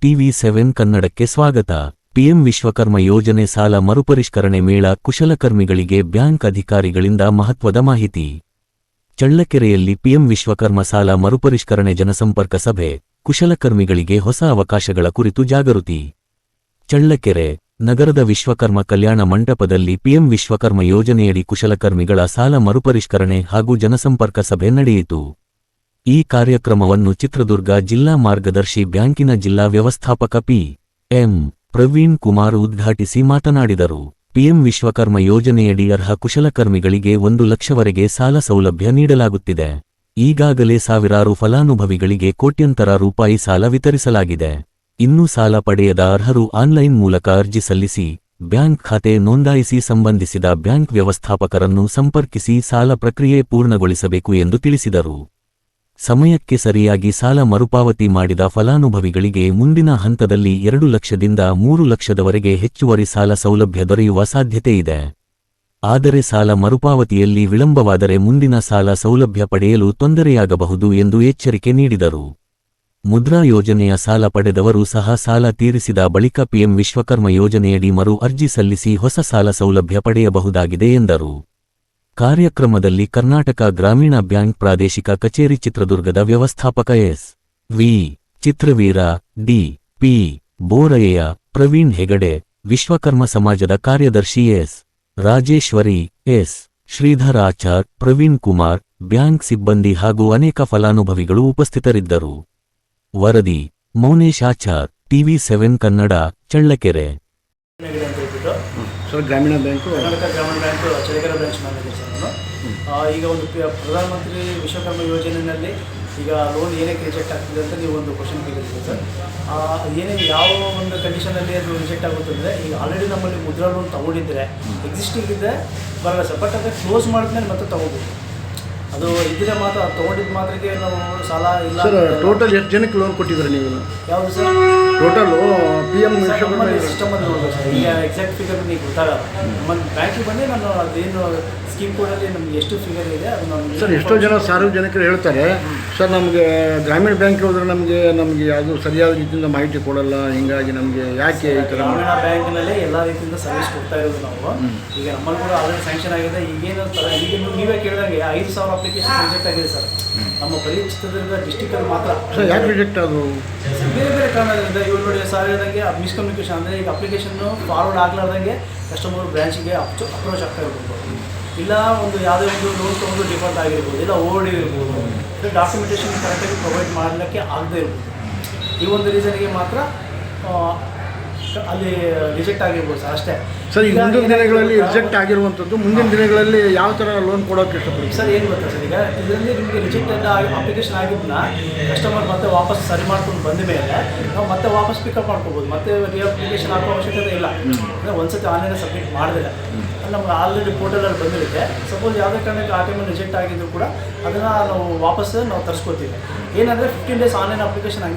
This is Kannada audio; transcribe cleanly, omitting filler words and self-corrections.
TV7 ಕನ್ನಡಕ್ಕೆ ಸ್ವಾಗತ. ಪಿಎಂ ವಿಶ್ವಕರ್ಮ ಯೋಜನೆ ಸಾಲ ಮರುಪರಿಷ್ಕರಣೆ ಮೇಳ ಕುಶಲಕರ್ಮಿಗಳಿಗೆ ಬ್ಯಾಂಕ್ ಅಧಿಕಾರಿಗಳಿಂದ ಮಹತ್ವದ ಮಾಹಿತಿ. ಚಳ್ಳಕೆರೆಯಲ್ಲಿ ಪಿಎಂ ವಿಶ್ವಕರ್ಮ ಸಾಲ ಮರುಪರಿಷ್ಕರಣೆ ಜನಸಂಪರ್ಕ ಸಭೆ, ಕುಶಲಕರ್ಮಿಗಳಿಗೆ ಹೊಸ ಅವಕಾಶಗಳ ಕುರಿತು ಜಾಗೃತಿ. ಚಳ್ಳಕೆರೆ ನಗರದ ವಿಶ್ವಕರ್ಮ ಕಲ್ಯಾಣ ಮಂಟಪದಲ್ಲಿ ಪಿಎಂ ವಿಶ್ವಕರ್ಮ ಯೋಜನೆಯಡಿ ಕುಶಲಕರ್ಮಿಗಳ ಸಾಲ ಮರುಪರಿಷ್ಕರಣೆ ಹಾಗೂ ಜನಸಂಪರ್ಕ ಸಭೆ ನಡೆಯಿತು. ಈ ಕಾರ್ಯಕ್ರಮವನ್ನು ಚಿತ್ರದುರ್ಗ ಜಿಲ್ಲಾ ಮಾರ್ಗದರ್ಶಿ ಬ್ಯಾಂಕಿನ ಜಿಲ್ಲಾ ವ್ಯವಸ್ಥಾಪಕ ಪಿ.ಎಂ. ಪ್ರವೀಣ್ ಕುಮಾರ್ ಉದ್ಘಾಟಿಸಿ ಮಾತನಾಡಿದರು. ಪಿಎಂ ವಿಶ್ವಕರ್ಮ ಯೋಜನೆಯಡಿ ಅರ್ಹ ಕುಶಲಕರ್ಮಿಗಳಿಗೆ 1 ಲಕ್ಷವರೆಗೆ ಸಾಲ ಸೌಲಭ್ಯ ನೀಡಲಾಗುತ್ತಿದೆ. ಈಗಾಗಲೇ ಸಾವಿರಾರು ಫಲಾನುಭವಿಗಳಿಗೆ ಕೋಟ್ಯಂತರ ರೂಪಾಯಿ ಸಾಲ ವಿತರಿಸಲಾಗಿದೆ. ಇನ್ನೂ ಸಾಲ ಪಡೆಯದ ಅರ್ಹರು ಆನ್ಲೈನ್ ಮೂಲಕ ಅರ್ಜಿ ಸಲ್ಲಿಸಿ, ಬ್ಯಾಂಕ್ ಖಾತೆ ನೋಂದಾಯಿಸಿ ಸಂಬಂಧಿಸಿದ ಬ್ಯಾಂಕ್ ವ್ಯವಸ್ಥಾಪಕರನ್ನು ಸಂಪರ್ಕಿಸಿ ಸಾಲ ಪ್ರಕ್ರಿಯೆ ಪೂರ್ಣಗೊಳಿಸಬೇಕು ಎಂದು ತಿಳಿಸಿದರು. ಸಮಯಕ್ಕೆ ಸರಿಯಾಗಿ ಸಾಲ ಮರುಪಾವತಿ ಮಾಡಿದ ಫಲಾನುಭವಿಗಳಿಗೆ ಮುಂದಿನ ಹಂತದಲ್ಲಿ 2 ಲಕ್ಷದಿಂದ 3 ಲಕ್ಷದವರೆಗೆ ಹೆಚ್ಚುವರಿ ಸಾಲ ಸೌಲಭ್ಯ ದೊರೆಯುವ ಸಾಧ್ಯತೆ ಇದೆ. ಆದರೆ ಸಾಲ ಮರುಪಾವತಿಯಲ್ಲಿ ವಿಳಂಬವಾದರೆ ಮುಂದಿನ ಸಾಲ ಸೌಲಭ್ಯ ಪಡೆಯಲು ತೊಂದರೆಯಾಗಬಹುದು ಎಂದು ಎಚ್ಚರಿಕೆ ನೀಡಿದರು. ಮುದ್ರಾ ಯೋಜನೆಯ ಸಾಲ ಪಡೆದವರು ಸಹ ಸಾಲ ತೀರಿಸಿದ ಬಳಿಕ ಪಿಎಂ ವಿಶ್ವಕರ್ಮ ಯೋಜನೆಯಡಿ ಮರು ಅರ್ಜಿ ಸಲ್ಲಿಸಿ ಹೊಸ ಸಾಲ ಸೌಲಭ್ಯ ಪಡೆಯಬಹುದಾಗಿದೆ ಎಂದರು. ಕಾರ್ಯಕ್ರಮದಲ್ಲಿ ಕರ್ನಾಟಕ ಗ್ರಾಮೀಣ ಬ್ಯಾಂಕ್ ಪ್ರಾದೇಶಿಕ ಕಚೇರಿ ಚಿತ್ರದುರ್ಗದ ವ್ಯವಸ್ಥಾಪಕ ಎಸ್.ವಿ. ಚಿತ್ರವೀರ, ಡಿ.ಪಿ. ಬೋರಯ್ಯ, ಪ್ರವೀಣ್ ಹೆಗಡೆ, ವಿಶ್ವಕರ್ಮ ಸಮಾಜದ ಕಾರ್ಯದರ್ಶಿ S. Rajeshwari, S. Shridhar Achar, Praveen Kumar, bank ಸಿಬ್ಬಂದಿ ಹಾಗೂ ಅನೇಕ ಫಲಾನುಭವಿಗಳು ಉಪಸ್ಥಿತರಿದ್ದರು. ವರದಿ ಮೌನೇಶ್ ಆಚಾರ್, TV7 ಕನ್ನಡ, ಚಳ್ಳಕೆರೆ. ಗ್ರಾಮೀಣ ಬ್ಯಾಂಕು ಕರ್ನಾಟಕ ಗ್ರಾಮೀಣ bank Challakere branch manager sir ನಾನು. ಈಗ ಒಂದು ಪ್ರಧಾನಮಂತ್ರಿ ವಿಶ್ವಕರ್ಮ ಯೋಜನೆಯಲ್ಲಿ ಈಗ ಲೋನ್ ಏನಕ್ಕೆ ರಿಜೆಕ್ಟ್ ಆಗ್ತಿದೆ ಅಂತ ನೀವು ಒಂದು ಕ್ವಶನ್ ಕೇಳಿದ್ದೀರಿ ಸರ್. ಯಾವ ಒಂದು ಕಂಡೀಷನಲ್ಲಿ ಅದು ರಿಜೆಕ್ಟ್ ಆಗುತ್ತೆ ಅಂದರೆ, ಈಗ ಆಲ್ರೆಡಿ ನಮ್ಮಲ್ಲಿ ಮುದ್ರಾ ಲೋನ್ ತೊಗೊಂಡಿದ್ದರೆ ಎಕ್ಸಿಸ್ಟಿಂಗ್ ಇದೆ ಬರಲ್ಲ ಸರ್, ಬಟ್ ಅದಕ್ಕೆ ಕ್ಲೋಸ್ ಮಾಡಿದ್ಮೇಲೆ ಮತ್ತೆ ತೊಗೋಬೋದು. ಅದು ಇದ್ದರೆ ಮಾತ್ರ ತೊಗೊಂಡಿದ್ದು ಮಾತ್ರಕ್ಕೆ ನಾವು ಸಾಲ ಇಲ್ಲ. ಸರ್ ಟೋಟಲ್ ಎಷ್ಟು ಜನಕ್ಕೆ ಲೋನ್ ಕೊಟ್ಟಿದ್ದೀರಿ ನೀವು? ಯಾವುದು ಸರ್? ಟೋಟಲು PM ಸಿಸ್ಟಮಲ್ಲಿ ನೋಡ್ಬೇಕು ಸರ್. ಈಗ ಎಕ್ಸಾಕ್ಟ್ ಫಿಗರ್ ನೀವು ಗೊತ್ತಾಗಲ್ಲ. ನಮ್ಮ ಬ್ಯಾಂಕಿಗೆ ಬಂದು ನಾನು ಅದೇನು ಸ್ಕೀಮ್ ಕೋಡಲ್ಲಿ ನಮ್ಗೆ ಎಷ್ಟು ಫಿಗರ್ ಇದೆ ಅದು ನಮಗೆ. ಸರ್ ಎಷ್ಟೋ ಜನ ಸಾರ್ವಜನಿಕರು ಹೇಳ್ತಾರೆ ಸರ್, ನಮಗೆ ಗ್ರಾಮೀಣ ಬ್ಯಾಂಕ್ ಹೋದ್ರೆ ನಮಗೆ ಯಾವುದು ಸರಿಯಾದ ರೀತಿಯಿಂದ ಮಾಹಿತಿ ಕೊಡಲ್ಲ, ಹಿಂಗಾಗಿ ನಮಗೆ ಯಾಕೆ ಈ ಥರ? ಗ್ರಾಮೀಣ ಬ್ಯಾಂಕ್ನಲ್ಲಿ ಎಲ್ಲ ರೀತಿಯಿಂದ ಸರ್ವಿಸ್ ಕೊಡ್ತಾ ಇರೋದು ನಾವು. ಈಗ ನಮ್ಮಲ್ಲಿ ಕೂಡ ಆಲ್ರೆಡಿ ಸ್ಯಾಂಕ್ಷನ್ ಆಗಿದೆ. ಈಗೇನು ಥರ ಈಗ ನೀವೇ ಕೇಳಿದಂಗೆ 5,000 ಅಪ್ಲಿಕೇಶನ್ ರಿಜೆಕ್ಟ್ ಆಗಿದೆ ಸರ್. ನಮ್ಮ ಬರೀ ಚಿತ್ರದುರ್ಗ ಡಿಸ್ಟಿಕಲ್ಲಿ ಮಾತ್ರ. ಸರ್ ಯಾಕೆ ರಿಜೆಕ್ಟ್ ಅದು? ಬೇರೆ ಬೇರೆ ಕಾರಣದಿಂದ ಇವ್ರು ನೋಡಿ ಸರ್ ಹೇಳಿದಂಗೆ ಮಿಸ್ಕಮ್ಯುನಿಕೇಷನ್ ಅಂದರೆ ಈಗ ಅಪ್ಲಿಕೇಶನ್ನು ಫಾರ್ವರ್ಡ್ ಆಗಲಾರ್ದಂಗೆ ಕಸ್ಟಮರ್ ಬ್ರ್ಯಾಂಚಿಗೆ ಅಪ್ರೋಚ್ ಆಗ್ತಾ ಇರ್ಬೋದು, ಇಲ್ಲ ಒಂದು ಯಾವುದೇ ಒಂದು ಲೋನ್ ತೊಗೊಂಡು ಡಿಫಾಲ್ಟ್ ಆಗಿರ್ಬೋದು, ಇಲ್ಲ ಓಡಿ ಇರ್ಬೋದು, ಇಲ್ಲ ಡಾಕ್ಯುಮೆಂಟೇಷನ್ ಕರೆಕ್ಟಾಗಿ ಪ್ರೊವೈಡ್ ಮಾಡಲಿಕ್ಕೆ ಆಗದೇ ಇರ್ಬೋದು. ಈ ಒಂದು ರೀಸನ್ಗೆ ಮಾತ್ರ ಅಲ್ಲಿ ರಿಜೆಕ್ಟ್ ಆಗಿರ್ಬೋದು ಸರ್, ಅಷ್ಟೇ. ಸರ್ ಈಗ ಮುಂದಿನ ದಿನಗಳಲ್ಲಿ ರಿಜೆಕ್ಟ್ ಆಗಿರುವಂಥದ್ದು ಮುಂದಿನ ದಿನಗಳಲ್ಲಿ ಯಾವ ಥರ ಲೋನ್ ಕೊಡೋಕ್ಕೆ ಇಷ್ಟಪಡ್ತೀವಿ ಸರ್? ಏನು ಗೊತ್ತಾ ಸರ್, ಈಗ ಇದರಲ್ಲಿ ನಿಮಗೆ ರಿಜೆಕ್ಟೆಡ್ ಅಪ್ಲಿಕೇಶನ್ ಆಗಿದ್ದನ್ನ ಕಸ್ಟಮರ್ ಮತ್ತೆ ವಾಪಸ್ ಸರಿ ಮಾಡ್ಕೊಂಡು ಬಂದ ಮೇಲೆ ನಾವು ಮತ್ತೆ ವಾಪಸ್ ಪಿಕಪ್ ಮಾಡ್ಕೋಬೋದು. ಮತ್ತೆ ಅಪ್ಲಿಕೇಶನ್ ಹಾಕೋ ಅವಶ್ಯಕತೆ ಇಲ್ಲ. ಅಂದರೆ ಒಂದ್ಸತಿ ಆನ್ಲೈನ್ ಸಬ್ಮಿಟ್ ಮಾಡಿದ್ರೆ ನಮ್ಗೆ ಆಲ್ರೆಡಿ ಪೋರ್ಟಲಲ್ಲಿ ಬಂದಿರುತ್ತೆ. ಸಪೋಸ್ ಯಾವುದೇ ಕಾರಣಕ್ಕೆ ಆ ಟೈಮಲ್ಲಿ ರಿಜೆಕ್ಟ್ ಆಗಿದ್ರು ಕೂಡ ಅದನ್ನು ನಾವು ವಾಪಸ್ ನಾವು ತರಿಸ್ಕೊತೀವಿ. ಏನಂದರೆ 15 days ಆನ್ಲೈನ್ ಅಪ್ಲಿಕೇಶನ್ ಹಂಗೆ